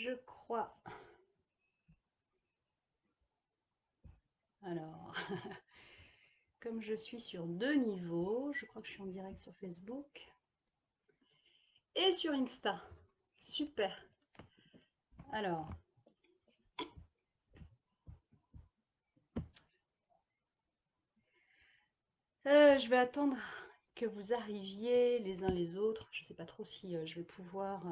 je crois. Alors, comme je suis sur deux niveaux, je crois que je suis en direct sur Facebook et sur Insta. Super. Alors, je vais attendre que vous arriviez les uns les autres. Je ne sais pas trop si je vais pouvoir.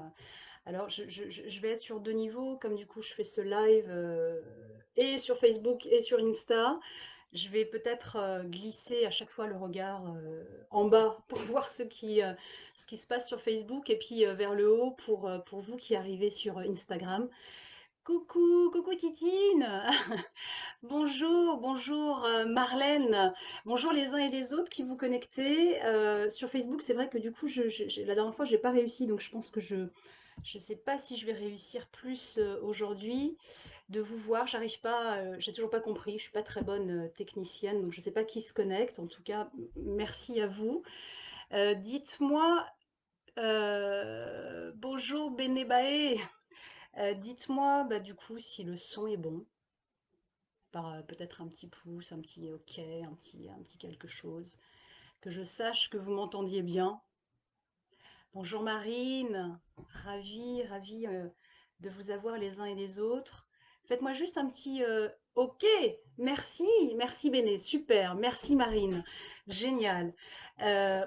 Alors, je vais être sur deux niveaux, comme du coup je fais ce live et sur Facebook et sur Insta. Je vais peut-être glisser à chaque fois le regard en bas pour voir ce qui se passe sur Facebook et puis vers le haut pour vous qui arrivez sur Instagram. Coucou, coucou Titine. Bonjour, bonjour Marlène. Bonjour les uns et les autres qui vous connectez. Sur Facebook, c'est vrai que du coup, la dernière fois, j'ai pas réussi, donc je pense que je sais pas si je vais réussir plus aujourd'hui de vous voir. J'arrive pas, j'ai toujours pas compris. Je suis pas très bonne technicienne, donc je sais pas qui se connecte. En tout cas, merci à vous. Dites-moi, bonjour Benebae. Dites-moi, bah, du coup, si le son est bon par peut-être un petit pouce, un petit OK, un petit quelque chose, que je sache que vous m'entendiez bien. Bonjour Marine, ravie de vous avoir les uns et les autres. Faites-moi juste un petit OK, merci, merci Béné, super, merci Marine, génial.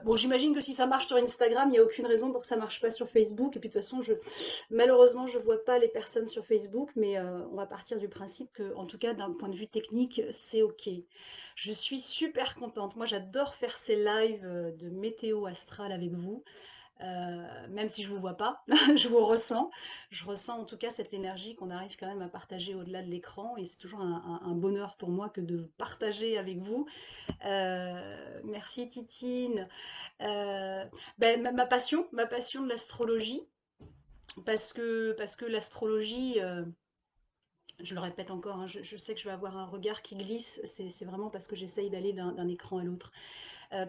Bon, j'imagine que si ça marche sur Instagram, il n'y a aucune raison pour que ça marche pas sur Facebook. Et puis de toute façon, malheureusement, je vois pas les personnes sur Facebook, mais on va partir du principe que, en tout cas, d'un point de vue technique, c'est OK. Je suis super contente. Moi, j'adore faire ces lives de météo astrale avec vous. Même si je ne vous vois pas, je vous ressens. Je ressens en tout cas cette énergie qu'on arrive quand même à partager au-delà de l'écran et c'est toujours un bonheur pour moi que de partager avec vous. Merci Titine. Ben, ma passion de l'astrologie, parce que l'astrologie, je le répète encore, hein, je sais que je vais avoir un regard qui glisse, c'est vraiment parce que j'essaye d'aller d'un écran à l'autre.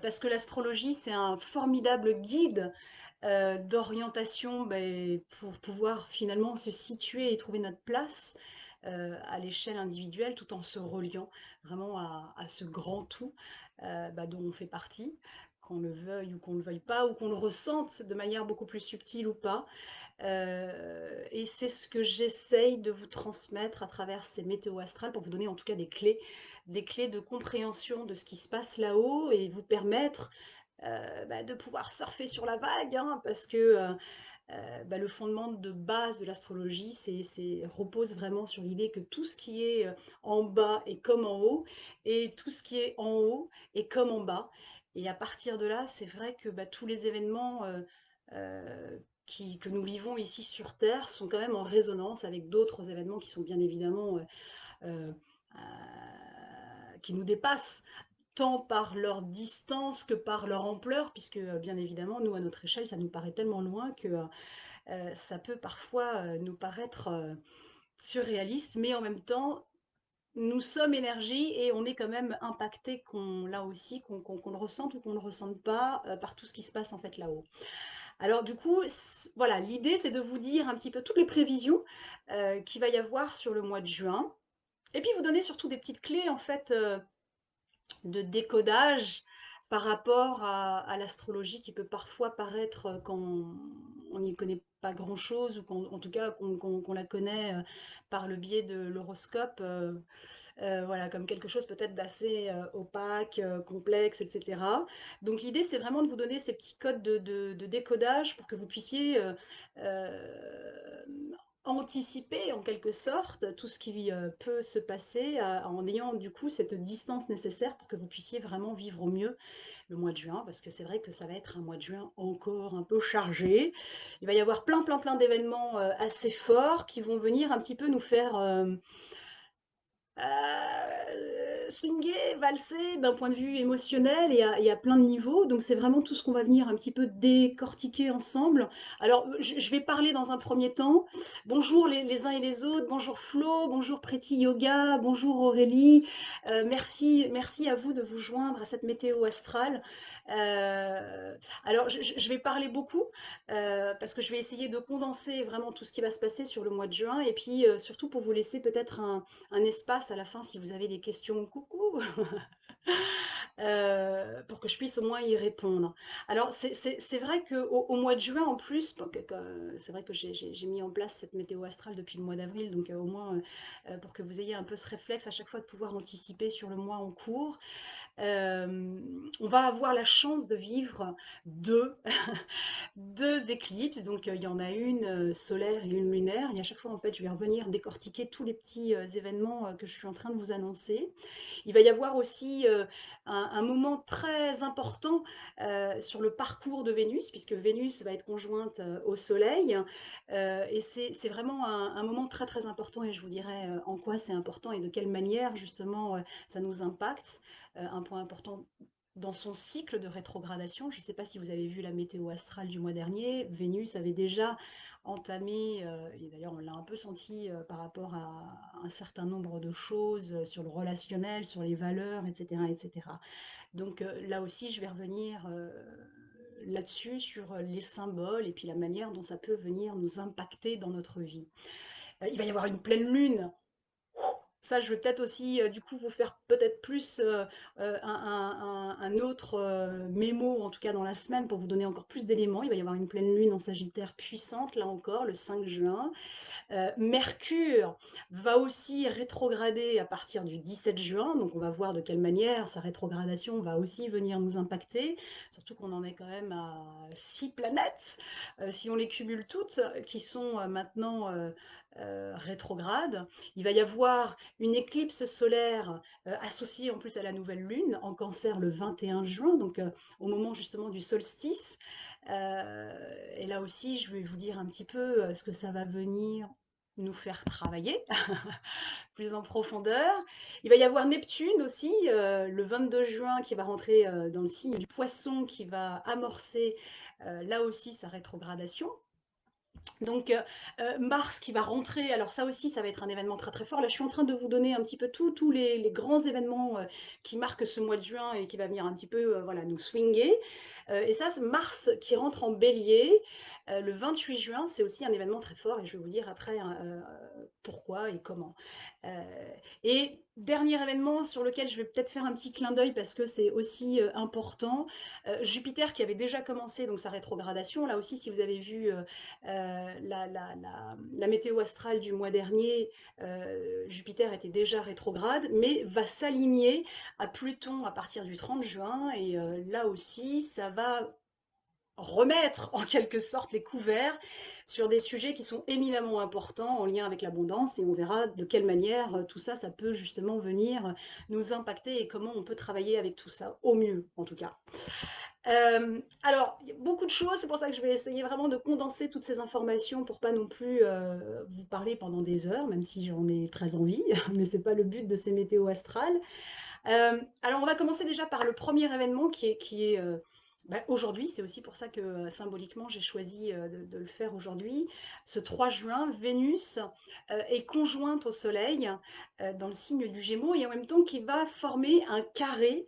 Parce que l'astrologie, c'est un formidable guide d'orientation ben, pour pouvoir finalement se situer et trouver notre place à l'échelle individuelle tout en se reliant vraiment à ce grand tout bah, dont on fait partie, qu'on le veuille ou qu'on ne le veuille pas, ou qu'on le ressente de manière beaucoup plus subtile ou pas. Et c'est ce que j'essaye de vous transmettre à travers ces météos astrales pour vous donner en tout cas des clés de compréhension de ce qui se passe là-haut et vous permettre bah, de pouvoir surfer sur la vague, hein, parce que bah, le fondement de base de l'astrologie repose vraiment sur l'idée que tout ce qui est en bas est comme en haut, et tout ce qui est en haut est comme en bas. Et à partir de là, c'est vrai que bah, tous les événements que nous vivons ici sur Terre sont quand même en résonance avec d'autres événements qui sont bien évidemment euh, qui nous dépassent tant par leur distance que par leur ampleur, puisque bien évidemment, nous, à notre échelle, ça nous paraît tellement loin que ça peut parfois nous paraître surréaliste, mais en même temps, nous sommes énergie et on est quand même impacté, là aussi, qu'on le ressente ou qu'on ne le ressente pas, par tout ce qui se passe en fait là-haut. Alors du coup, voilà, l'idée c'est de vous dire un petit peu toutes les prévisions qu'il va y avoir sur le mois de juin, et puis vous donner surtout des petites clés en fait de décodage par rapport à l'astrologie qui peut parfois paraître quand on n'y connaît pas grand-chose ou en tout cas qu'on la connaît par le biais de l'horoscope, voilà, comme quelque chose peut-être d'assez opaque, complexe, etc. Donc l'idée c'est vraiment de vous donner ces petits codes de décodage pour que vous puissiez euh, anticiper en quelque sorte tout ce qui peut se passer en ayant du coup cette distance nécessaire pour que vous puissiez vraiment vivre au mieux le mois de juin, parce que c'est vrai que ça va être un mois de juin encore un peu chargé. Il va y avoir plein d'événements assez forts qui vont venir un petit peu nous faire swinguer, valser d'un point de vue émotionnel et à plein de niveaux. Donc c'est vraiment tout ce qu'on va venir un petit peu décortiquer ensemble. Alors je vais parler dans un premier temps. Bonjour les uns et les autres. Bonjour Flo, bonjour Pretty Yoga, bonjour Aurélie. Merci à vous de vous joindre à cette météo astrale. Alors je vais parler beaucoup parce que je vais essayer de condenser vraiment tout ce qui va se passer sur le mois de juin et puis surtout pour vous laisser peut-être un espace à la fin si vous avez des questions, coucou, pour que je puisse au moins y répondre. Alors c'est vrai qu'au mois de juin en plus, c'est vrai que j'ai mis en place cette météo astrale depuis le mois d'avril, donc au moins pour que vous ayez un peu ce réflexe à chaque fois de pouvoir anticiper sur le mois en cours. On va avoir la chance de vivre deux, deux éclipses, donc il y en a une solaire et une lunaire, et à chaque fois en fait je vais revenir décortiquer tous les petits événements que je suis en train de vous annoncer. Il va y avoir aussi un moment très important sur le parcours de Vénus, puisque Vénus va être conjointe au Soleil, et c'est vraiment un moment très très important, et je vous dirai en quoi c'est important et de quelle manière justement ça nous impacte. Un point important dans son cycle de rétrogradation. Je ne sais pas si vous avez vu la météo astrale du mois dernier. Vénus avait déjà entamé, et d'ailleurs on l'a un peu senti par rapport à un certain nombre de choses sur le relationnel, sur les valeurs, etc. etc. Donc là aussi, je vais revenir là-dessus, sur les symboles et puis la manière dont ça peut venir nous impacter dans notre vie. Il va y avoir une pleine lune. Ça, je vais peut-être aussi, du coup, vous faire peut-être plus un autre mémo, en tout cas dans la semaine, pour vous donner encore plus d'éléments. Il va y avoir une pleine lune en Sagittaire puissante, là encore, le 5 juin. Mercure va aussi rétrograder à partir du 17 juin, donc on va voir de quelle manière sa rétrogradation va aussi venir nous impacter, surtout qu'on en est quand même à 6 planètes, si on les cumule toutes, qui sont maintenant rétrogrades. Il va y avoir une éclipse solaire associée en plus à la nouvelle lune en Cancer le 21 juin, donc au moment justement du solstice. Et là aussi, je vais vous dire un petit peu ce que ça va venir nous faire travailler plus en profondeur. Il va y avoir Neptune aussi, le 22 juin, qui va rentrer dans le signe du Poisson, qui va amorcer là aussi sa rétrogradation. Donc Mars qui va rentrer, alors ça aussi ça va être un événement très très fort. Là je suis en train de vous donner un petit peu tous les grands événements qui marquent ce mois de juin et qui va venir un petit peu voilà, nous swinger. Et ça c'est Mars qui rentre en bélier le 28 juin, c'est aussi un événement très fort et je vais vous dire après pourquoi et comment. Et dernier événement sur lequel je vais peut-être faire un petit clin d'œil parce que c'est aussi important, Jupiter qui avait déjà commencé donc sa rétrogradation, là aussi si vous avez vu la météo astrale du mois dernier, Jupiter était déjà rétrograde, mais va s'aligner à Pluton à partir du 30 juin, et là aussi, ça va remettre en quelque sorte les couverts sur des sujets qui sont éminemment importants en lien avec l'abondance, et on verra de quelle manière tout ça, ça peut justement venir nous impacter et comment on peut travailler avec tout ça, au mieux en tout cas. Alors, il y a beaucoup de choses, c'est pour ça que je vais essayer vraiment de condenser toutes ces informations pour pas non plus vous parler pendant des heures, même si j'en ai très envie, mais c'est pas le but de ces météos astrales. Alors, on va commencer déjà par le premier événement qui est aujourd'hui, c'est aussi pour ça que symboliquement j'ai choisi de le faire aujourd'hui. Ce 3 juin, Vénus est conjointe au Soleil dans le signe du Gémeaux et en même temps qui va former un carré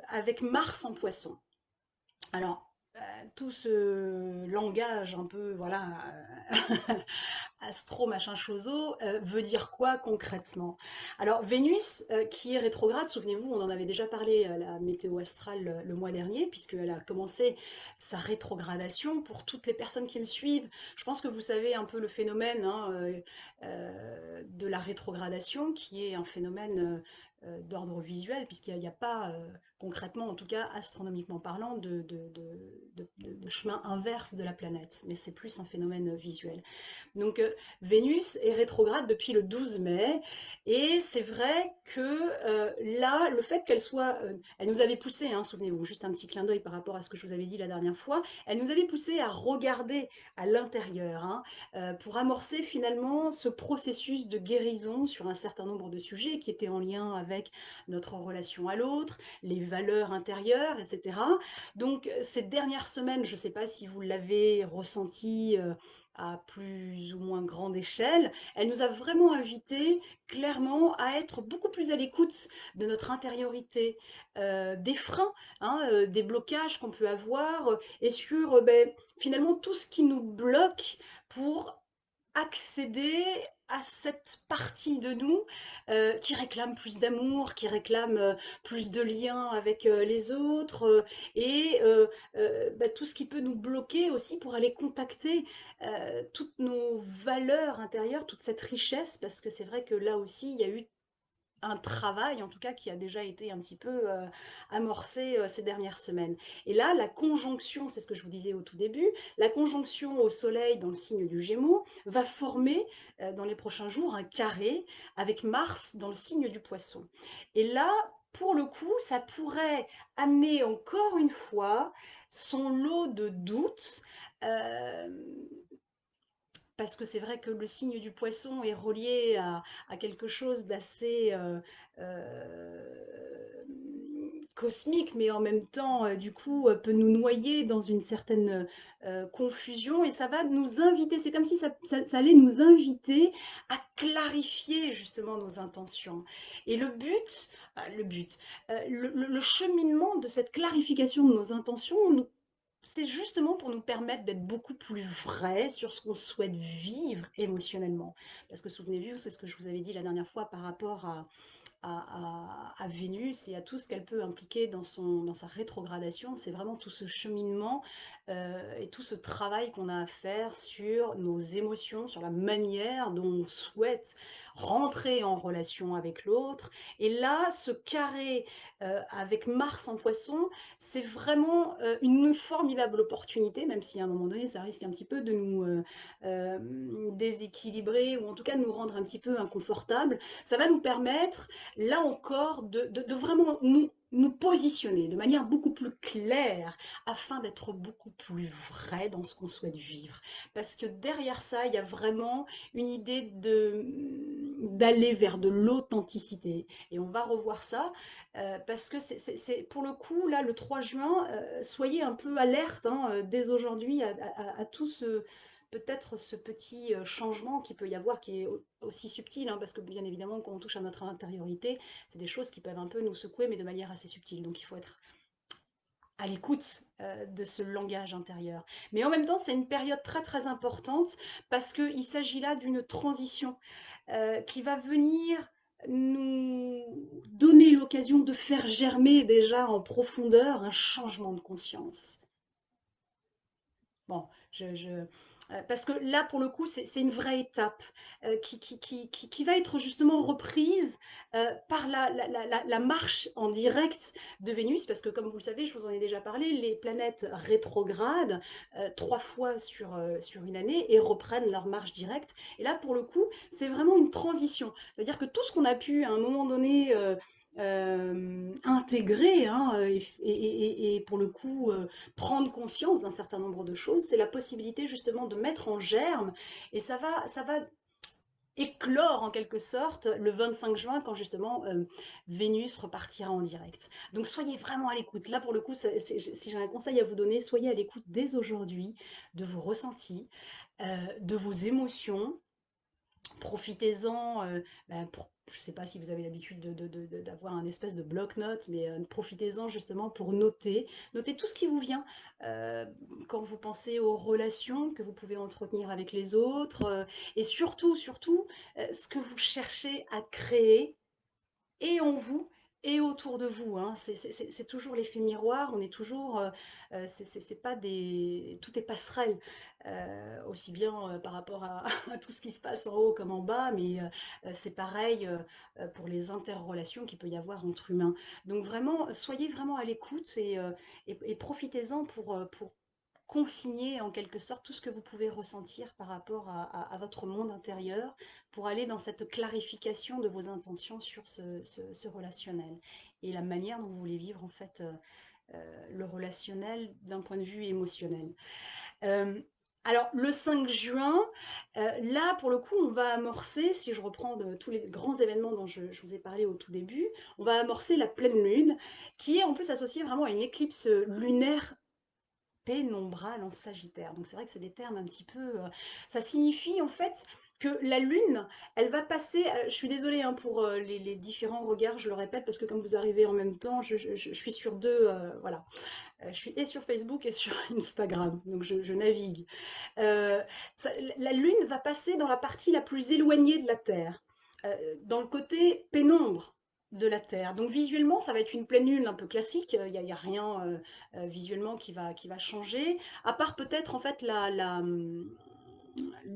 avec Mars en Poisson. Alors, tout ce langage un peu, voilà, astro machin choso, veut dire quoi concrètement? Alors, Vénus, qui est rétrograde, souvenez-vous, on en avait déjà parlé à la météo astrale le mois dernier, puisqu'elle a commencé sa rétrogradation. Pour toutes les personnes qui me suivent, je pense que vous savez un peu le phénomène hein, de la rétrogradation, qui est un phénomène d'ordre visuel, puisqu'il n'y a, pas, concrètement, en tout cas astronomiquement parlant, de chemin inverse de la planète, mais c'est plus un phénomène visuel. Donc Vénus est rétrograde depuis le 12 mai, et c'est vrai que là, le fait qu'elle soit, elle nous avait poussé, hein, souvenez-vous, juste un petit clin d'œil par rapport à ce que je vous avais dit la dernière fois, elle nous avait poussé à regarder à l'intérieur, hein, pour amorcer finalement ce processus de guérison sur un certain nombre de sujets qui étaient en lien avec notre relation à l'autre, les valeurs intérieures, etc. Donc ces dernières semaines, je ne sais pas si vous l'avez ressenti à plus ou moins grande échelle, elle nous a vraiment invités clairement à être beaucoup plus à l'écoute de notre intériorité, des freins, hein, des blocages qu'on peut avoir, et sur finalement tout ce qui nous bloque pour accéder à cette partie de nous qui réclame plus d'amour, qui réclame plus de liens avec les autres, tout ce qui peut nous bloquer aussi pour aller contacter toutes nos valeurs intérieures, toute cette richesse, parce que c'est vrai que là aussi, il y a eu un travail, en tout cas, qui a déjà été un petit peu amorcé ces dernières semaines. Et là, la conjonction, c'est ce que je vous disais au tout début, la conjonction au Soleil dans le signe du Gémeaux va former dans les prochains jours un carré avec Mars dans le signe du Poisson. Et là, pour le coup, ça pourrait amener encore une fois son lot de doutes, euh, parce que c'est vrai que le signe du poisson est relié à quelque chose d'assez cosmique, mais en même temps, du coup, peut nous noyer dans une certaine confusion, et ça va nous inviter, c'est comme si ça allait nous inviter à clarifier justement nos intentions. Et le cheminement de cette clarification de nos intentions nous c'est justement pour nous permettre d'être beaucoup plus vrais sur ce qu'on souhaite vivre émotionnellement. Parce que souvenez-vous, c'est ce que je vous avais dit la dernière fois par rapport à Vénus et à tout ce qu'elle peut impliquer dans sa rétrogradation. C'est vraiment tout ce cheminement et tout ce travail qu'on a à faire sur nos émotions, sur la manière dont on souhaite rentrer en relation avec l'autre. Et là, ce carré avec Mars en Poisson, c'est vraiment une formidable opportunité, même si à un moment donné, ça risque un petit peu de nous déséquilibrer, ou en tout cas de nous rendre un petit peu inconfortables. Ça va nous permettre, là encore, de vraiment nous positionner de manière beaucoup plus claire afin d'être beaucoup plus vrai dans ce qu'on souhaite vivre. Parce que derrière ça, il y a vraiment une idée d'aller vers de l'authenticité. Et on va revoir ça parce que c'est pour le coup, là, le 3 juin, soyez un peu alerte hein, dès aujourd'hui à tout ce peut-être ce petit changement qu'il peut y avoir, qui est aussi subtil, hein, parce que bien évidemment, quand on touche à notre intériorité, c'est des choses qui peuvent un peu nous secouer, mais de manière assez subtile. Donc il faut être à l'écoute de ce langage intérieur. Mais en même temps, c'est une période très très importante parce qu'il s'agit là d'une transition qui va venir nous donner l'occasion de faire germer déjà en profondeur un changement de conscience. Bon, parce que là, pour le coup, c'est une vraie étape qui va être justement reprise par la marche en direct de Vénus, parce que comme vous le savez, je vous en ai déjà parlé, les planètes rétrogradent 3 fois sur une année et reprennent leur marche directe. Et là, pour le coup, c'est vraiment une transition. C'est-à-dire que tout ce qu'on a pu à un moment donné intégrer hein, et pour le coup prendre conscience d'un certain nombre de choses, c'est la possibilité justement de mettre en germe, et ça va éclore en quelque sorte le 25 juin quand justement Vénus repartira en direct. Donc soyez vraiment à l'écoute. Là pour le coup, si j'ai un conseil à vous donner, soyez à l'écoute dès aujourd'hui de vos ressentis, de vos émotions. Profitez-en, je ne sais pas si vous avez l'habitude d'avoir un espèce de bloc-notes, mais profitez-en justement pour noter tout ce qui vous vient quand vous pensez aux relations que vous pouvez entretenir avec les autres, et surtout, ce que vous cherchez à créer et en vous et autour de vous. Hein. C'est toujours l'effet miroir, on est toujours, c'est pas des, tout est passerelle, aussi bien par rapport à tout ce qui se passe en haut comme en bas, mais c'est pareil pour les interrelations qu'il peut y avoir entre humains. Donc vraiment, soyez vraiment à l'écoute et profitez-en pour consigner en quelque sorte tout ce que vous pouvez ressentir par rapport à votre monde intérieur pour aller dans cette clarification de vos intentions sur ce relationnel et la manière dont vous voulez vivre en fait le relationnel d'un point de vue émotionnel. Euh, alors, le 5 juin, là, pour le coup, on va amorcer, si je reprends tous les grands événements dont je vous ai parlé au tout début, on va amorcer la pleine lune, qui est en plus associée vraiment à une éclipse lunaire pénombrale en Sagittaire. Donc c'est vrai que c'est des termes un petit peu... ça signifie en fait que la lune, elle va passer... je suis désolée hein, pour les différents regards, je le répète, parce que comme vous arrivez en même temps, je suis sur deux... voilà. Je suis et sur Facebook et sur Instagram, donc je navigue. Euh, la Lune va passer dans la partie la plus éloignée de la Terre, dans le côté pénombre de la Terre. Donc visuellement, ça va être une pleine lune un peu classique, il n'y a rien visuellement qui va changer, à part peut-être en fait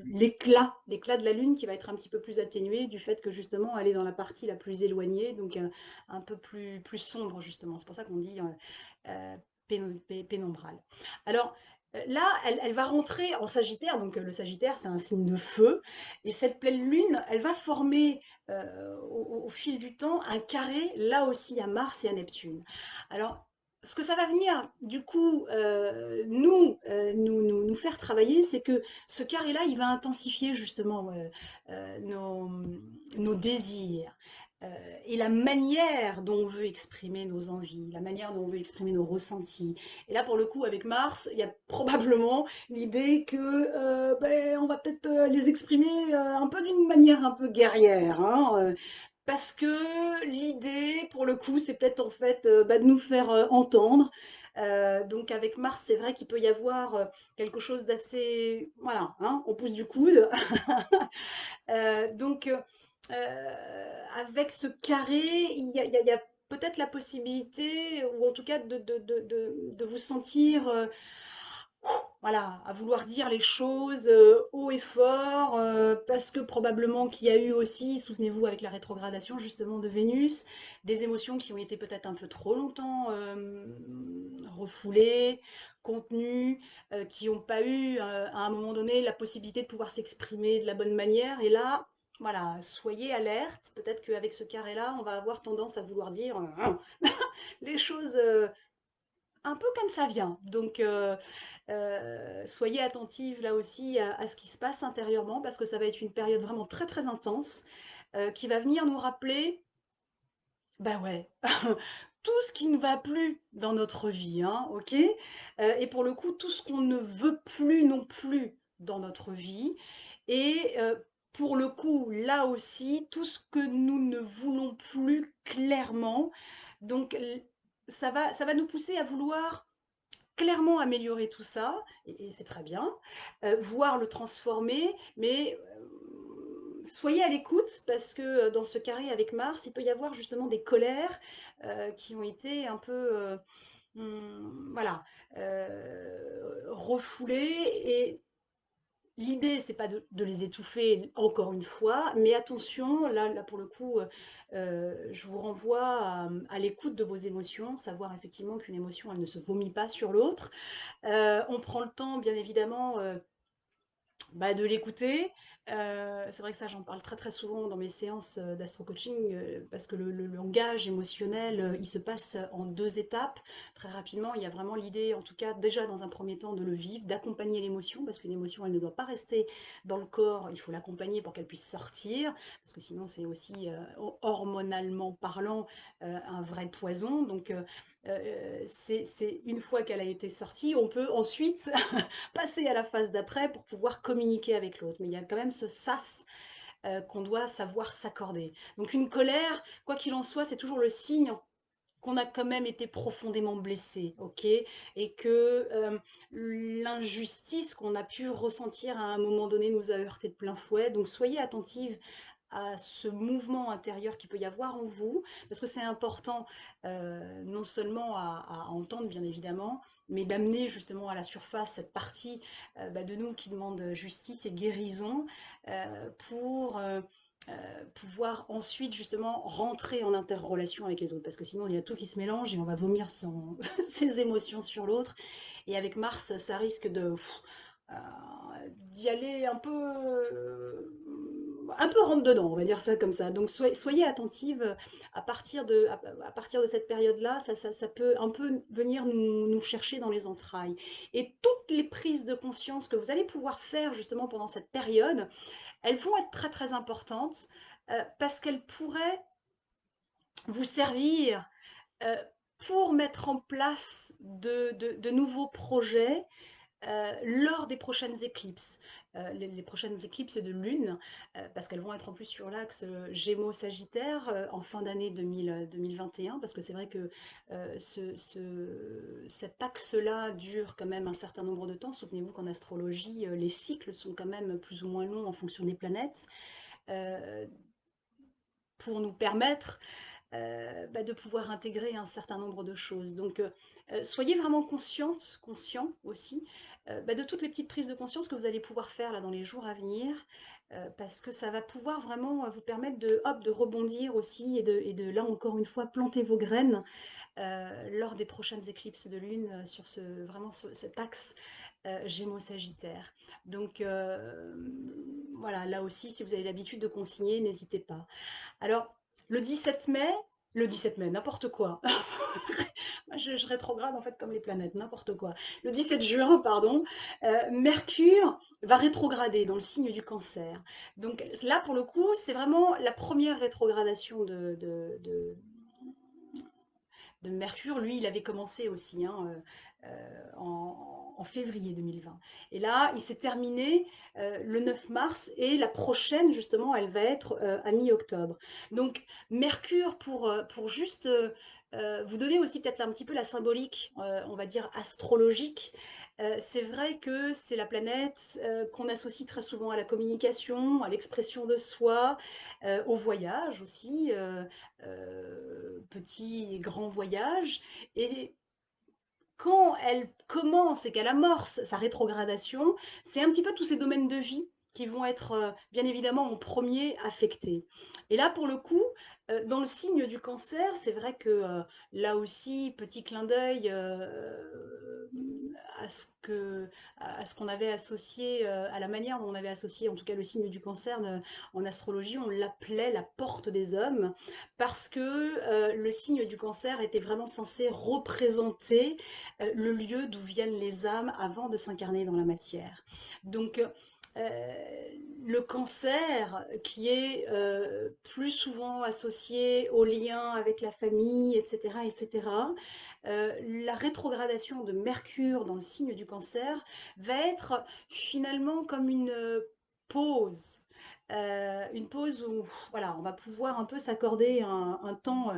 l'éclat de la Lune qui va être un petit peu plus atténué du fait que justement elle est dans la partie la plus éloignée, donc un peu plus sombre justement. C'est pour ça qu'on dit pénombrale. Alors là, elle va rentrer en Sagittaire, donc le Sagittaire c'est un signe de feu, et cette pleine lune, elle va former au fil du temps un carré là aussi à Mars et à Neptune. Alors ce que ça va venir du coup nous faire travailler, c'est que ce carré-là, il va intensifier justement nos désirs, et la manière dont on veut exprimer nos envies, la manière dont on veut exprimer nos ressentis. Et là, pour le coup, avec Mars, il y a probablement l'idée que on va peut-être les exprimer un peu d'une manière un peu guerrière, hein, parce que l'idée, pour le coup, c'est peut-être en fait de nous faire entendre. Donc avec Mars, c'est vrai qu'il peut y avoir quelque chose d'assez... Voilà, hein, on pousse du coude. Donc, avec ce carré, il y a peut-être la possibilité, ou en tout cas de vous sentir, voilà, à vouloir dire les choses haut et fort, parce que probablement qu'il y a eu aussi, souvenez-vous, avec la rétrogradation justement de Vénus, des émotions qui ont été peut-être un peu trop longtemps refoulées, contenues, qui n'ont pas eu à un moment donné la possibilité de pouvoir s'exprimer de la bonne manière. Et là, voilà, soyez alerte. Peut-être qu'avec ce carré-là, on va avoir tendance à vouloir dire les choses un peu comme ça vient. Donc, soyez attentive là aussi à ce qui se passe intérieurement, parce que ça va être une période vraiment très très intense qui va venir nous rappeler, bah ouais, tout ce qui ne va plus dans notre vie, hein, ok. Et pour le coup, tout ce qu'on ne veut plus non plus dans notre vie. Et pour le coup, là aussi, tout ce que nous ne voulons plus clairement. Donc, ça va nous pousser à vouloir clairement améliorer tout ça, et c'est très bien, voire le transformer, mais soyez à l'écoute parce que dans ce carré avec Mars, il peut y avoir justement des colères qui ont été un peu, voilà, refoulées, et l'idée, c'est pas de les étouffer encore une fois, mais attention, là pour le coup, je vous renvoie à l'écoute de vos émotions, savoir effectivement qu'une émotion, elle ne se vomit pas sur l'autre. On prend le temps, bien évidemment, de l'écouter. C'est vrai que ça, j'en parle très très souvent dans mes séances d'astro-coaching, parce que le langage émotionnel, il se passe en deux étapes. Très rapidement, il y a vraiment l'idée, en tout cas déjà dans un premier temps, de le vivre, d'accompagner l'émotion, parce qu'une émotion, elle ne doit pas rester dans le corps, il faut l'accompagner pour qu'elle puisse sortir, parce que sinon c'est aussi, hormonalement parlant, un vrai poison. Donc c'est une fois qu'elle a été sortie, on peut ensuite passer à la phase d'après pour pouvoir communiquer avec l'autre. Mais il y a quand même ce sas qu'on doit savoir s'accorder. Donc une colère, quoi qu'il en soit, c'est toujours le signe qu'on a quand même été profondément blessé, ok, et que l'injustice qu'on a pu ressentir à un moment donné nous a heurté de plein fouet. Donc soyez attentive à ce mouvement intérieur qu'il peut y avoir en vous, parce que c'est important non seulement à entendre bien évidemment, mais d'amener justement à la surface cette partie de nous qui demande justice et guérison pour pouvoir ensuite justement rentrer en interrelation avec les autres, parce que sinon il y a tout qui se mélange et on va vomir ses émotions sur l'autre, Et avec Mars, ça risque euh, d'y aller un peu rentre dedans, on va dire ça comme ça. Donc soyez attentive à partir de cette période-là, ça peut un peu venir nous chercher dans les entrailles. Et toutes les prises de conscience que vous allez pouvoir faire justement pendant cette période, elles vont être très très importantes parce qu'elles pourraient vous servir euh, pour mettre en place de nouveaux projets lors des prochaines éclipses. Les prochaines éclipses de lune, parce qu'elles vont être en plus sur l'axe Gémeaux-Sagittaire en fin d'année 2021, parce que c'est vrai que cet axe-là dure quand même un certain nombre de temps. Souvenez-vous qu'en astrologie, les cycles sont quand même plus ou moins longs en fonction des planètes, euh, pour nous permettre de pouvoir intégrer un certain nombre de choses. Donc, soyez vraiment conscient aussi, de toutes les petites prises de conscience que vous allez pouvoir faire là dans les jours à venir, parce que ça va pouvoir vraiment vous permettre de rebondir aussi et de là encore une fois planter vos graines lors des prochaines éclipses de lune sur cet axe Gémeaux-Sagittaire. Donc voilà, là aussi, si vous avez l'habitude de consigner, n'hésitez pas. Alors, le 17 mai, le 17 mai, n'importe quoi. Moi, je rétrograde en fait comme les planètes, n'importe quoi. Le 17 juin, pardon, Mercure va rétrograder dans le signe du Cancer. Donc là, pour le coup, c'est vraiment la première rétrogradation de Mercure. Lui, il avait commencé aussi en février 2020. Et là, il s'est terminé le 9 mars et la prochaine, justement, elle va être à mi-octobre. Donc, Mercure, pour juste vous donner aussi peut-être un petit peu la symbolique, on va dire astrologique, c'est vrai que c'est la planète qu'on associe très souvent à la communication, à l'expression de soi, au voyage aussi, petit et grand voyage. Et quand elle commence et qu'elle amorce sa rétrogradation, c'est un petit peu tous ces domaines de vie qui vont être bien évidemment en premier affectés. Et là, pour le coup, dans le signe du Cancer, c'est vrai que là aussi, petit clin d'œil à ce qu'on avait associé, à la manière dont on avait associé, en tout cas le signe du Cancer en astrologie, on l'appelait la porte des hommes, parce que le signe du Cancer était vraiment censé représenter le lieu d'où viennent les âmes avant de s'incarner dans la matière. Donc, le cancer, qui est plus souvent associé aux liens avec la famille, etc., etc., la rétrogradation de Mercure dans le signe du Cancer va être finalement comme pause. Une pause où voilà, on va pouvoir un peu s'accorder un temps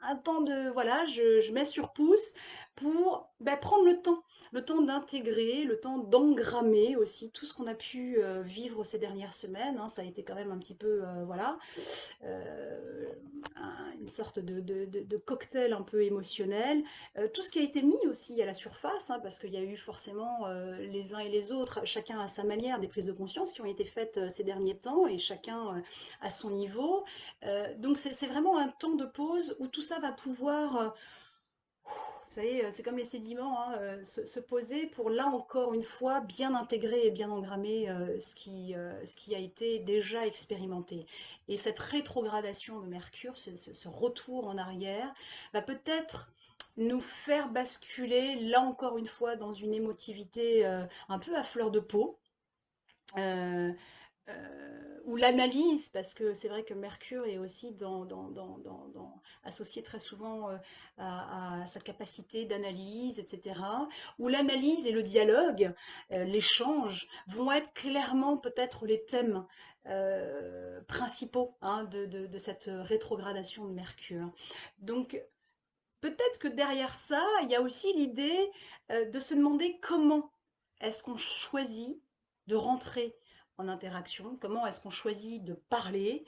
un temps de, voilà, je mets sur pouce pour prendre le temps d'intégrer, le temps d'engrammer aussi tout ce qu'on a pu vivre ces dernières semaines. Hein. Ça a été quand même un petit peu, voilà, euh, une sorte de cocktail un peu émotionnel. Tout ce qui a été mis aussi à la surface, hein, parce qu'il y a eu forcément les uns et les autres, chacun à sa manière, des prises de conscience qui ont été faites ces derniers temps, et chacun à son niveau. Donc c'est vraiment un temps de pause où tout ça va pouvoir, vous savez, c'est comme les sédiments, hein, se poser pour là encore une fois bien intégrer et bien engrammer ce qui a été déjà expérimenté. Et cette rétrogradation de Mercure, ce retour en arrière, va peut-être nous faire basculer là encore une fois dans une émotivité un peu à fleur de peau. Euh, ou l'analyse, parce que c'est vrai que Mercure est aussi associé très souvent à sa capacité d'analyse, etc. Où l'analyse et le dialogue, l'échange, vont être clairement peut-être les thèmes principaux hein, de cette rétrogradation de Mercure. Donc peut-être que derrière ça, il y a aussi l'idée de se demander comment est-ce qu'on choisit de rentrer en interaction, comment est-ce qu'on choisit de parler.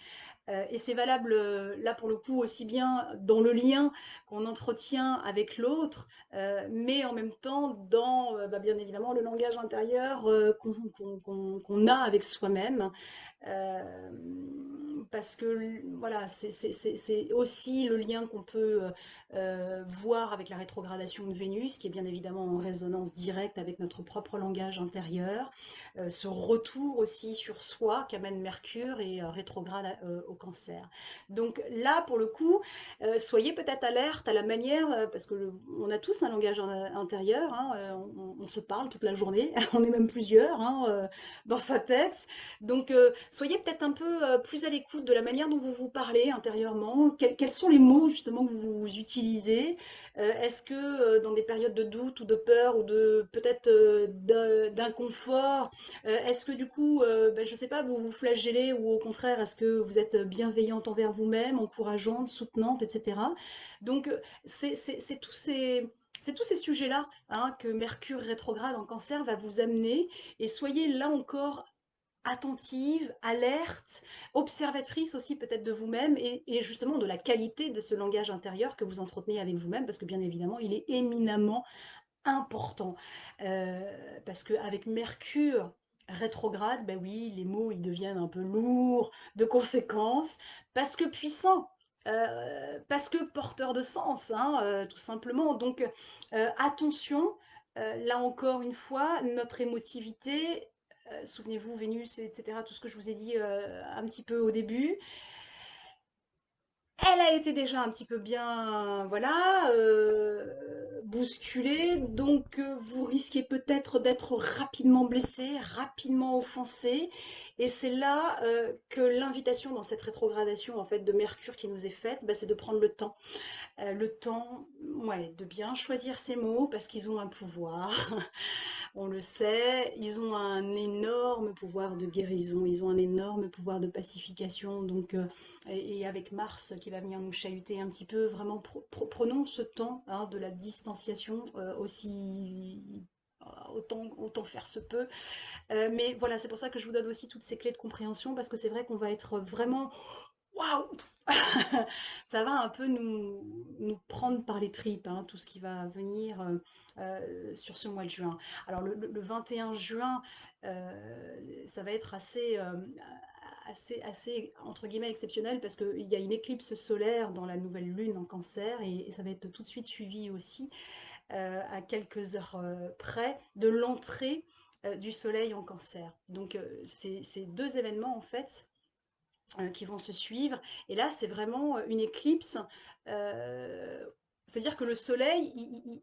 Et c'est valable là pour le coup aussi bien dans le lien qu'on entretient avec l'autre, mais en même temps dans bien évidemment le langage intérieur qu'on a avec soi-même. Euh, parce que voilà, c'est aussi le lien qu'on peut voir avec la rétrogradation de Vénus, qui est bien évidemment en résonance directe avec notre propre langage intérieur, ce retour aussi sur soi qu'amène Mercure et rétrograde au Cancer. Donc là, pour le coup, soyez peut-être alerte à la manière, parce que on a tous un langage intérieur, hein, on se parle toute la journée, on est même plusieurs hein, dans sa tête. Donc soyez peut-être un peu plus à l'écoute de la manière dont vous vous parlez intérieurement, quels sont les mots justement que vous utilisez. Est-ce que dans des périodes de doute ou de peur ou de peut-être d'inconfort, est-ce que du coup, ben, je ne sais pas, vous vous flagellez ou au contraire, est-ce que vous êtes bienveillante envers vous-même, encourageante, soutenante, etc. Donc, c'est tous ces sujets-là hein, que Mercure rétrograde en Cancer va vous amener. Et soyez là encore attentive, alerte, observatrice aussi peut-être de vous-même et justement de la qualité de ce langage intérieur que vous entretenez avec vous-même, parce que bien évidemment, il est éminemment important. Parce qu'avec Mercure rétrograde, ben oui, les mots ils deviennent un peu lourds de conséquences, parce que puissants. Parce que porteurs de sens, hein, tout simplement. Donc attention, là encore une fois, notre émotivité, souvenez-vous, Vénus, etc., tout ce que je vous ai dit un petit peu au début, elle a été déjà un petit peu bien, voilà, bousculée, donc vous risquez peut-être d'être rapidement blessé, rapidement offensé, et c'est là que l'invitation dans cette rétrogradation en fait de Mercure qui nous est faite, bah, c'est de prendre le temps, ouais, de bien choisir ses mots parce qu'ils ont un pouvoir. On le sait, ils ont un énorme pouvoir de guérison, ils ont un énorme pouvoir de pacification. Donc, et avec Mars qui va venir nous chahuter un petit peu, vraiment prenons ce temps hein, de la distanciation aussi. Autant faire se peut. Mais voilà, c'est pour ça que je vous donne aussi toutes ces clés de compréhension parce que c'est vrai qu'on va être vraiment waouh. Ça va un peu nous prendre par les tripes, hein, tout ce qui va venir sur ce mois de juin. Alors le 21 juin, ça va être assez, entre guillemets, exceptionnel parce qu'il y a une éclipse solaire dans la nouvelle lune en Cancer et ça va être tout de suite suivi aussi à quelques heures près de l'entrée du soleil en Cancer. Donc ces deux événements en fait qui vont se suivre. Et là, c'est vraiment une éclipse. euh, C'est-à-dire que le soleil,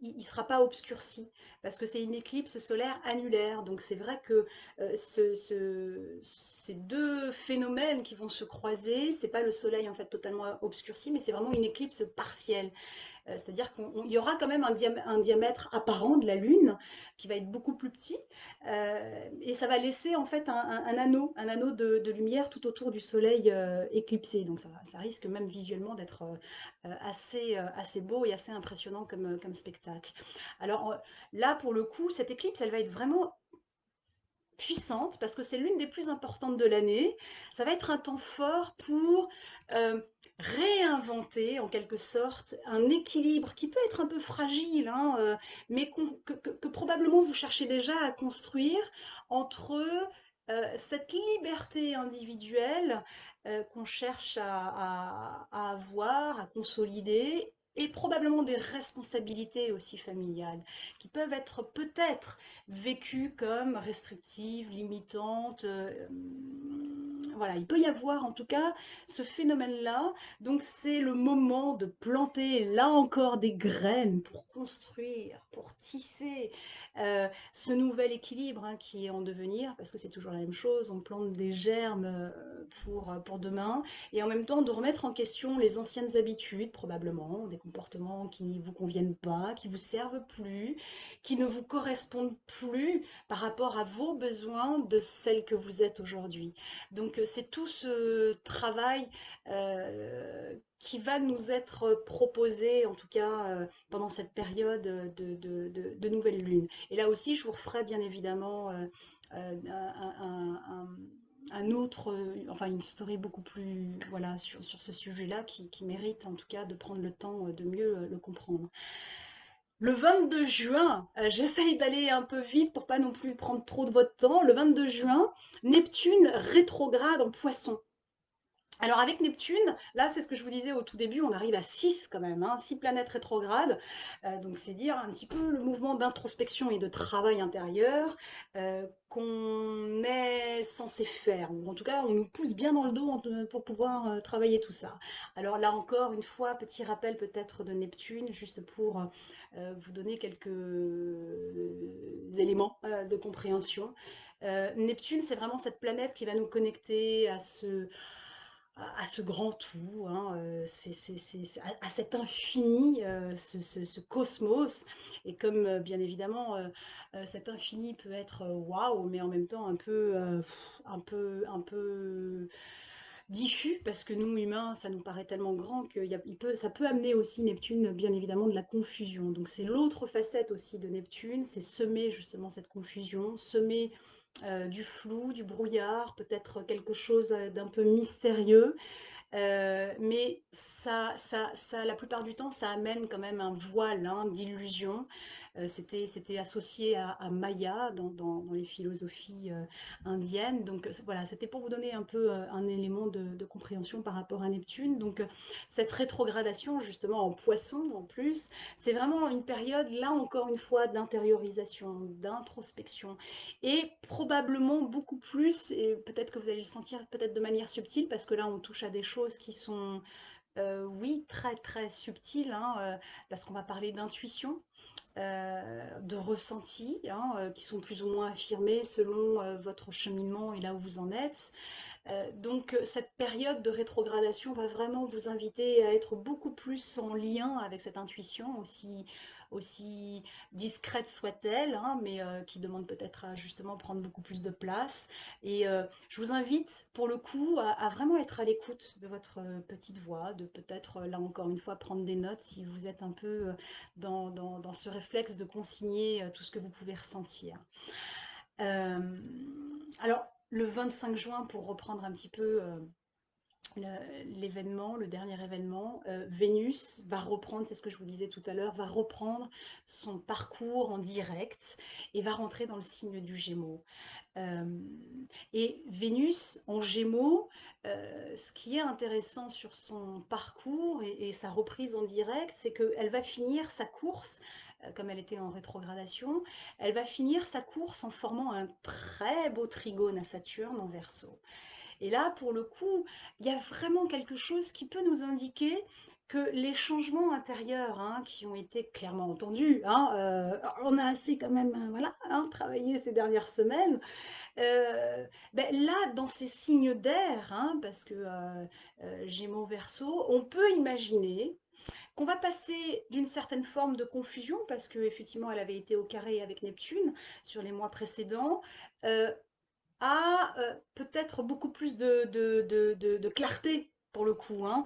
il ne sera pas obscurci, parce que c'est une éclipse solaire annulaire. Donc c'est vrai que ces deux phénomènes qui vont se croiser, c'est pas le soleil en fait totalement obscurci, mais c'est vraiment une éclipse partielle. C'est-à-dire qu'il y aura quand même un diamètre apparent de la Lune qui va être beaucoup plus petit et ça va laisser en fait un anneau de lumière tout autour du Soleil éclipsé. Donc ça risque même visuellement d'être assez beau et assez impressionnant comme spectacle. Alors là, pour le coup, cette éclipse, elle va être vraiment puissante parce que c'est l'une des plus importantes de l'année. Ça va être un temps fort pour réinventer en quelque sorte un équilibre qui peut être un peu fragile, hein, mais que probablement vous cherchez déjà à construire entre cette liberté individuelle qu'on cherche à avoir, à consolider, et probablement des responsabilités aussi familiales, qui peuvent être peut-être vécues comme restrictives, limitantes. Voilà, il peut y avoir en tout cas ce phénomène-là. Donc c'est le moment de planter là encore des graines pour construire, pour tisser ce nouvel équilibre hein, qui est en devenir, parce que c'est toujours la même chose, on plante des germes pour demain, et en même temps de remettre en question les anciennes habitudes, probablement, des comportements qui ne vous conviennent pas, qui vous servent plus, qui ne vous correspondent plus par rapport à vos besoins de celle que vous êtes aujourd'hui. Donc c'est tout ce travail qui va nous être proposé, en tout cas pendant cette période de nouvelle lune. Et là aussi, je vous referai bien évidemment un autre, enfin une story beaucoup plus, voilà, sur ce sujet-là qui mérite en tout cas de prendre le temps de mieux le comprendre. Le 22 juin, j'essaye d'aller un peu vite pour pas non plus prendre trop de votre temps. Le 22 juin, Neptune rétrograde en Poisson. Alors avec Neptune, là c'est ce que je vous disais au tout début, on arrive à 6 quand même, hein, 6 planètes rétrogrades, donc c'est dire un petit peu le mouvement d'introspection et de travail intérieur qu'on est censé faire, ou en tout cas on nous pousse bien dans le dos pour pouvoir travailler tout ça. Alors là encore, une fois, petit rappel peut-être de Neptune, juste pour vous donner quelques éléments de compréhension. Neptune, c'est vraiment cette planète qui va nous connecter à ce grand tout, hein, à cet infini, ce cosmos. Et comme bien évidemment, cet infini peut être waouh, mais en même temps un peu diffus, parce que nous humains, ça nous paraît tellement grand que ça peut amener aussi Neptune, bien évidemment, de la confusion. Donc c'est l'autre facette aussi de Neptune, c'est semer justement cette confusion, semer du flou, du brouillard, peut-être quelque chose d'un peu mystérieux, mais la plupart du temps, ça amène quand même un voile, hein, d'illusion. C'était associé à Maya dans les philosophies indiennes. Donc voilà, c'était pour vous donner un peu un élément de compréhension par rapport à Neptune. Donc cette rétrogradation, justement en poisson en plus, c'est vraiment une période, là encore une fois, d'intériorisation, d'introspection, et probablement beaucoup plus, et peut-être que vous allez le sentir peut-être de manière subtile, parce que là on touche à des choses qui sont, oui, très très subtiles, hein, parce qu'on va parler d'intuition, de ressenti, hein, qui sont plus ou moins affirmés selon votre cheminement et là où vous en êtes. Donc cette période de rétrogradation va vraiment vous inviter à être beaucoup plus en lien avec cette intuition, aussi discrète soit-elle, hein, mais qui demande peut-être à justement prendre beaucoup plus de place. Et je vous invite pour le coup à vraiment être à l'écoute de votre petite voix, de peut-être là encore une fois prendre des notes si vous êtes un peu dans ce réflexe de consigner tout ce que vous pouvez ressentir. Euh, alors, le 25 juin, pour reprendre un petit peu l'événement, le dernier événement, Vénus va reprendre, c'est ce que je vous disais tout à l'heure, va reprendre son parcours en direct et va rentrer dans le signe du Gémeaux. Euh, et Vénus en Gémeaux, ce qui est intéressant sur son parcours et sa reprise en direct, c'est qu'elle va finir sa course, comme elle était en rétrogradation, elle va finir sa course en formant un très beau trigone à Saturne en Verseau. Et là, pour le coup, il y a vraiment quelque chose qui peut nous indiquer que les changements intérieurs, hein, qui ont été clairement entendus, hein, on a assez quand même, voilà, hein, travaillé ces dernières semaines, ben là, dans ces signes d'air, hein, parce que Gémeaux Verseau, on peut imaginer qu'on va passer d'une certaine forme de confusion, parce qu'effectivement elle avait été au carré avec Neptune sur les mois précédents, euh, à peut-être beaucoup plus de clarté pour le coup, hein,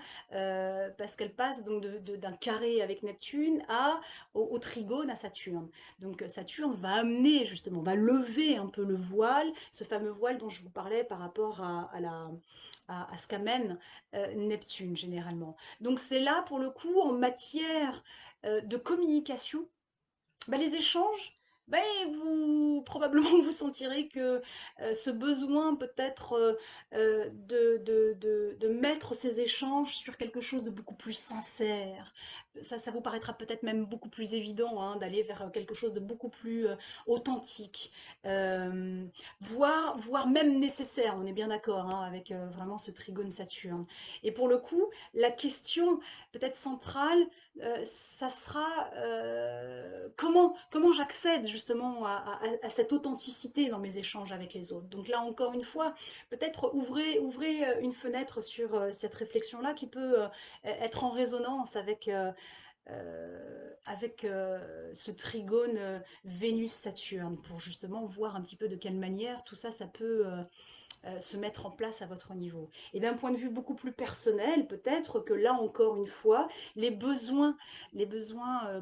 parce qu'elle passe donc d'un carré avec Neptune au trigone à Saturne. Donc Saturne va amener justement, va lever un peu le voile, ce fameux voile dont je vous parlais par rapport à ce qu'amène Neptune généralement. Donc c'est là pour le coup en matière de communication, bah, les échanges, bah, vous probablement vous sentirez que ce besoin peut-être de mettre ces échanges sur quelque chose de beaucoup plus sincère. Ça vous paraîtra peut-être même beaucoup plus évident, hein, d'aller vers quelque chose de beaucoup plus authentique, euh, voire même nécessaire, on est bien d'accord, hein, avec vraiment ce trigone Saturne. Et pour le coup, la question peut-être centrale, ça sera comment j'accède justement à cette authenticité dans mes échanges avec les autres. Donc là encore une fois, peut-être ouvrez une fenêtre sur cette réflexion-là qui peut être en résonance avec ce trigone Vénus-Saturne, pour justement voir un petit peu de quelle manière tout ça, ça peut se mettre en place à votre niveau. Et d'un point de vue beaucoup plus personnel, peut-être que là encore une fois, les besoins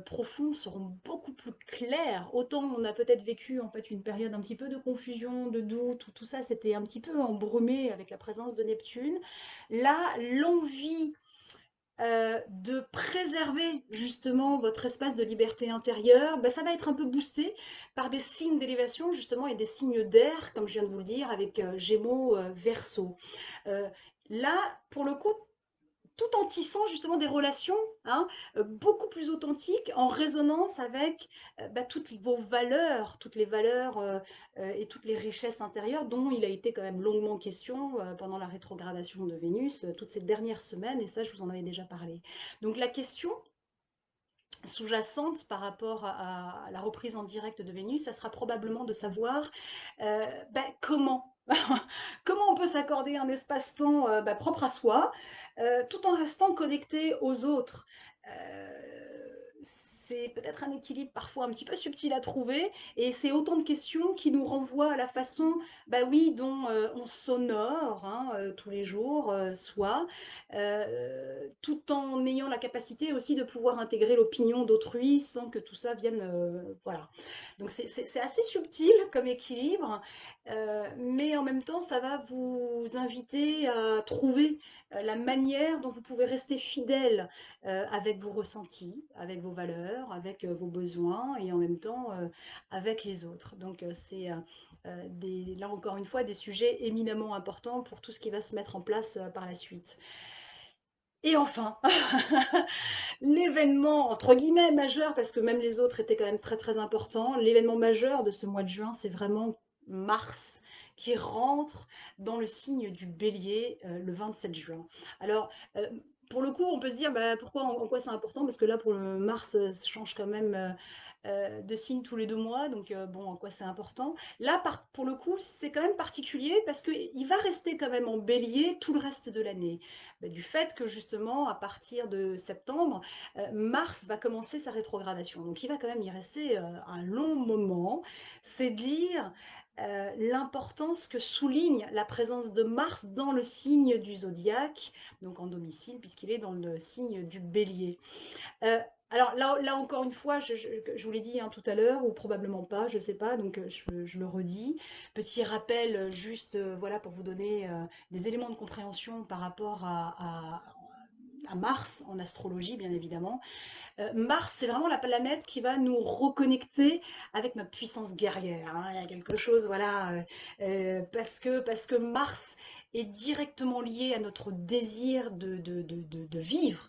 profonds seront beaucoup plus clairs. Autant on a peut-être vécu en fait une période un petit peu de confusion, de doute, où tout ça c'était un petit peu embrumé avec la présence de Neptune. Là, l'envie de préserver justement votre espace de liberté intérieure, ben, ça va être un peu boosté par des signes d'élévation justement et des signes d'air, comme je viens de vous le dire, avec Gémeaux, Verseau. Euh, Là, pour le coup, tout en tissant justement des relations hein, beaucoup plus authentiques, en résonance avec toutes vos valeurs, toutes les valeurs et toutes les richesses intérieures dont il a été quand même longuement question pendant la rétrogradation de Vénus, toutes ces dernières semaines, et ça je vous en avais déjà parlé. Donc la question sous-jacente par rapport à la reprise en direct de Vénus, ça sera probablement de savoir comment comment on peut s'accorder un espace-temps propre à soi, tout en restant connecté aux autres. C'est peut-être un équilibre parfois un petit peu subtil à trouver, et c'est autant de questions qui nous renvoient à la façon, oui, dont on s'honore hein, tous les jours, soi, tout en ayant la capacité aussi de pouvoir intégrer l'opinion d'autrui sans que tout ça vienne, voilà. Donc c'est assez subtil comme équilibre, mais en même temps, ça va vous inviter à trouver la manière dont vous pouvez rester fidèle avec vos ressentis, avec vos valeurs, avec vos besoins et en même temps avec les autres. Donc c'est là encore une fois des sujets éminemment importants pour tout ce qui va se mettre en place par la suite. Et enfin, l'événement entre guillemets majeur, parce que même les autres étaient quand même très très importants, l'événement majeur de ce mois de juin, c'est vraiment Mars qui rentre dans le signe du Bélier le 27 juin. Alors, pour le coup, on peut se dire pourquoi, en quoi c'est important, parce que là, pour le Mars, ça change quand même de signe tous les 2 mois, donc bon, en quoi c'est important. Là, pour le coup, c'est quand même particulier parce qu'il va rester quand même en Bélier tout le reste de l'année. Du fait que justement, à partir de septembre, Mars va commencer sa rétrogradation. Donc il va quand même y rester un long moment. C'est dire l'importance que souligne la présence de Mars dans le signe du zodiaque, donc en domicile, puisqu'il est dans le signe du Bélier. Euh, alors là encore une fois, je vous l'ai dit hein, tout à l'heure, ou probablement pas, je ne sais pas, donc je le redis. Petit rappel juste voilà, pour vous donner des éléments de compréhension par rapport à Mars en astrologie, bien évidemment. Mars, c'est vraiment la planète qui va nous reconnecter avec notre puissance guerrière. Hein. Il y a quelque chose, voilà, parce que Mars est directement lié à notre désir de vivre.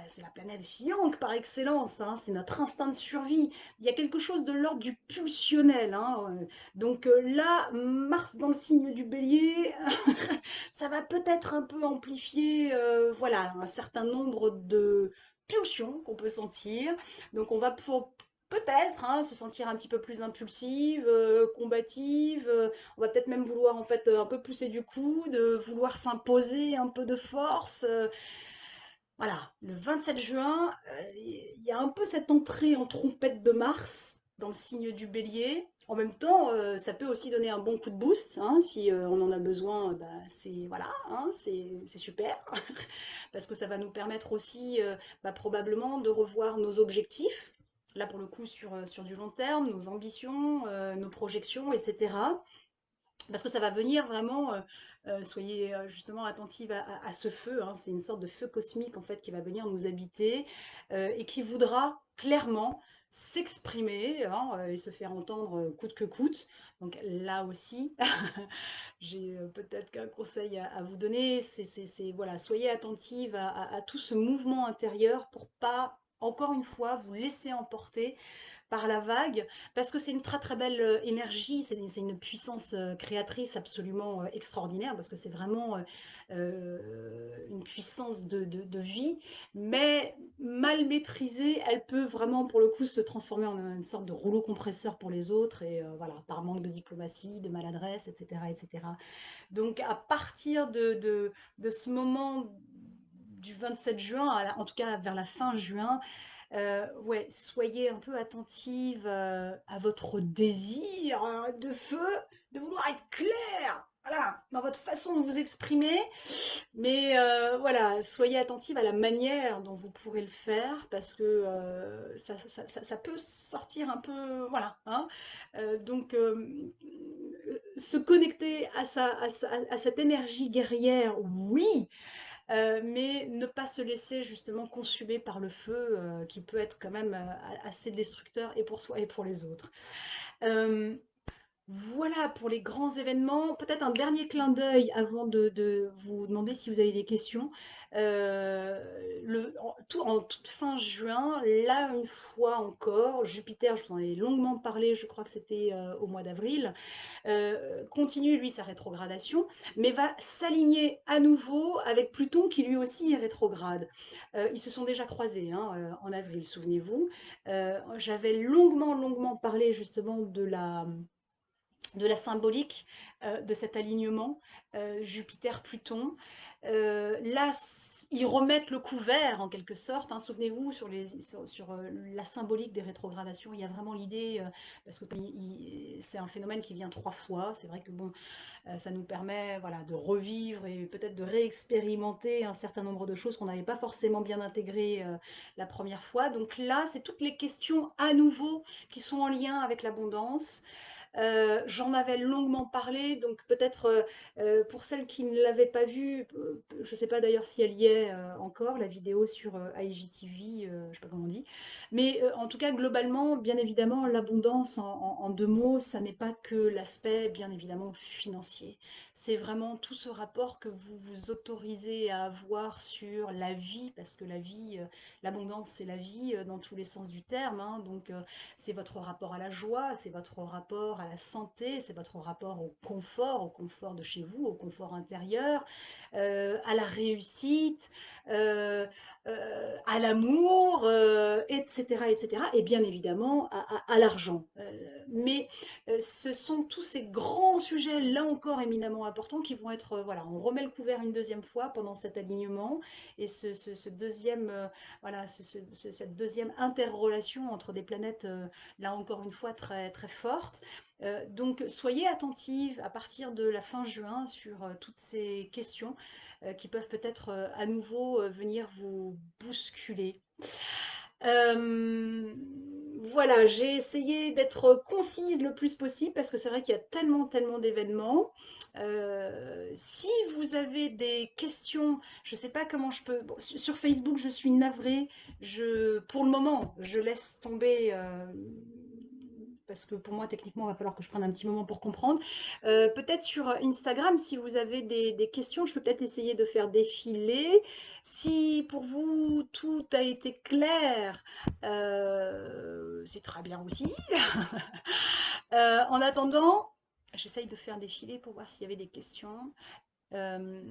C'est la planète Yang par excellence, hein. C'est notre instinct de survie. Il y a quelque chose de l'ordre du pulsionnel. Hein. Donc là, Mars dans le signe du Bélier, ça va peut-être un peu amplifier voilà, un certain nombre de pulsions qu'on peut sentir. Donc on va peut-être hein, se sentir un petit peu plus impulsive, combative. On va peut-être même vouloir en fait un peu pousser du coude, vouloir s'imposer un peu de force. Voilà, le 27 juin, il y a un peu cette entrée en trompette de Mars dans le signe du Bélier. En même temps, ça peut aussi donner un bon coup de boost, hein, si on en a besoin. C'est voilà, hein, c'est super, parce que ça va nous permettre aussi probablement de revoir nos objectifs. Là, pour le coup, sur du long terme, nos ambitions, nos projections, etc. Parce que ça va venir vraiment, soyez justement attentive à ce feu, hein, c'est une sorte de feu cosmique en fait qui va venir nous habiter et qui voudra clairement s'exprimer hein, et se faire entendre coûte que coûte. Donc là aussi, j'ai peut-être qu'un conseil à vous donner, voilà, soyez attentive à tout ce mouvement intérieur pour pas, encore une fois, vous laisser emporter par la vague, parce que c'est une très très belle énergie, c'est une puissance créatrice absolument extraordinaire, parce que c'est vraiment une puissance de vie, mais mal maîtrisée, elle peut vraiment pour le coup se transformer en une sorte de rouleau compresseur pour les autres, et voilà, par manque de diplomatie, de maladresse, etc. etc. Donc à partir de ce moment du 27 juin, en tout cas vers la fin juin, ouais, soyez un peu attentive à votre désir hein, de feu, de vouloir être clair, voilà, dans votre façon de vous exprimer. Mais voilà, soyez attentive à la manière dont vous pourrez le faire, parce que ça peut sortir un peu, voilà. Hein. Donc, se connecter à cette énergie guerrière, oui, mais ne pas se laisser justement consumer par le feu qui peut être quand même assez destructeur et pour soi et pour les autres. Euh, Voilà pour les grands événements. Peut-être un dernier clin d'œil avant de vous demander si vous avez des questions. En toute fin juin, là une fois encore, Jupiter, je vous en ai longuement parlé, je crois que c'était au mois d'avril, continue lui sa rétrogradation, mais va s'aligner à nouveau avec Pluton qui lui aussi est rétrograde. Ils se sont déjà croisés hein, en avril, souvenez-vous. J'avais longuement parlé justement de la symbolique de cet alignement Jupiter-Pluton. Là, ils remettent le couvert en quelque sorte. Hein. Souvenez-vous sur la symbolique des rétrogradations, il y a vraiment l'idée, parce que c'est un phénomène qui vient 3 fois. C'est vrai que bon, ça nous permet voilà, de revivre et peut-être de réexpérimenter un certain nombre de choses qu'on n'avait pas forcément bien intégrées la première fois. Donc là, c'est toutes les questions à nouveau qui sont en lien avec l'abondance. J'en avais longuement parlé, donc peut-être pour celles qui ne l'avaient pas vue, je ne sais pas d'ailleurs si elle y est encore, la vidéo sur IGTV, je ne sais pas comment on dit, mais en tout cas globalement, bien évidemment, l'abondance en 2 mots, ça n'est pas que l'aspect bien évidemment financier, c'est vraiment tout ce rapport que vous vous autorisez à avoir sur la vie, parce que la vie, l'abondance c'est la vie dans tous les sens du terme, hein, donc c'est votre rapport à la joie, c'est votre rapport à la santé, c'est votre rapport au confort de chez vous, au confort intérieur, à la réussite, euh, à l'amour, etc., etc. Et bien évidemment à l'argent. Mais ce sont tous ces grands sujets, là encore éminemment importants, qui vont être, voilà, on remet le couvert une deuxième fois pendant cet alignement, et ce deuxième voilà, cette deuxième interrelation entre des planètes, là encore une fois, très, très fortes. Donc soyez attentive à partir de la fin juin sur toutes ces questions qui peuvent peut-être à nouveau venir vous bousculer. Euh, voilà, j'ai essayé d'être concise le plus possible parce que c'est vrai qu'il y a tellement d'événements. Si vous avez des questions, je ne sais pas comment je peux. Bon, sur Facebook, je suis navrée. Pour le moment, je laisse tomber. Parce que pour moi, techniquement, il va falloir que je prenne un petit moment pour comprendre. Peut-être sur Instagram, si vous avez des questions, je peux peut-être essayer de faire défiler. Si pour vous tout a été clair, c'est très bien aussi. En attendant, j'essaye de faire défiler pour voir s'il y avait des questions. Euh,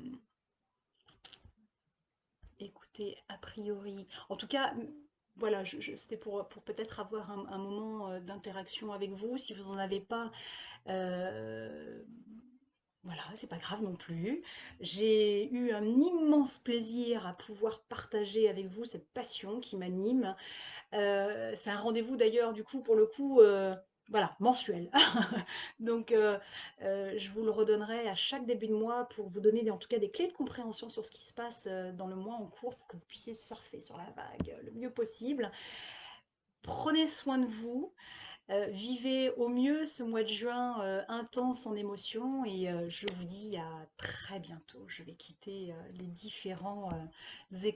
Écoutez, a priori, en tout cas, voilà, c'était pour peut-être avoir un moment d'interaction avec vous. Si vous n'en avez pas, euh, voilà, c'est pas grave non plus. J'ai eu un immense plaisir à pouvoir partager avec vous cette passion qui m'anime. C'est un rendez-vous d'ailleurs, du coup, pour le coup, voilà, mensuel. Donc, je vous le redonnerai à chaque début de mois pour vous donner en tout cas des clés de compréhension sur ce qui se passe dans le mois en cours pour que vous puissiez surfer sur la vague le mieux possible. Prenez soin de vous. Vivez au mieux ce mois de juin intense en émotions et je vous dis à très bientôt. Je vais quitter les différents écrans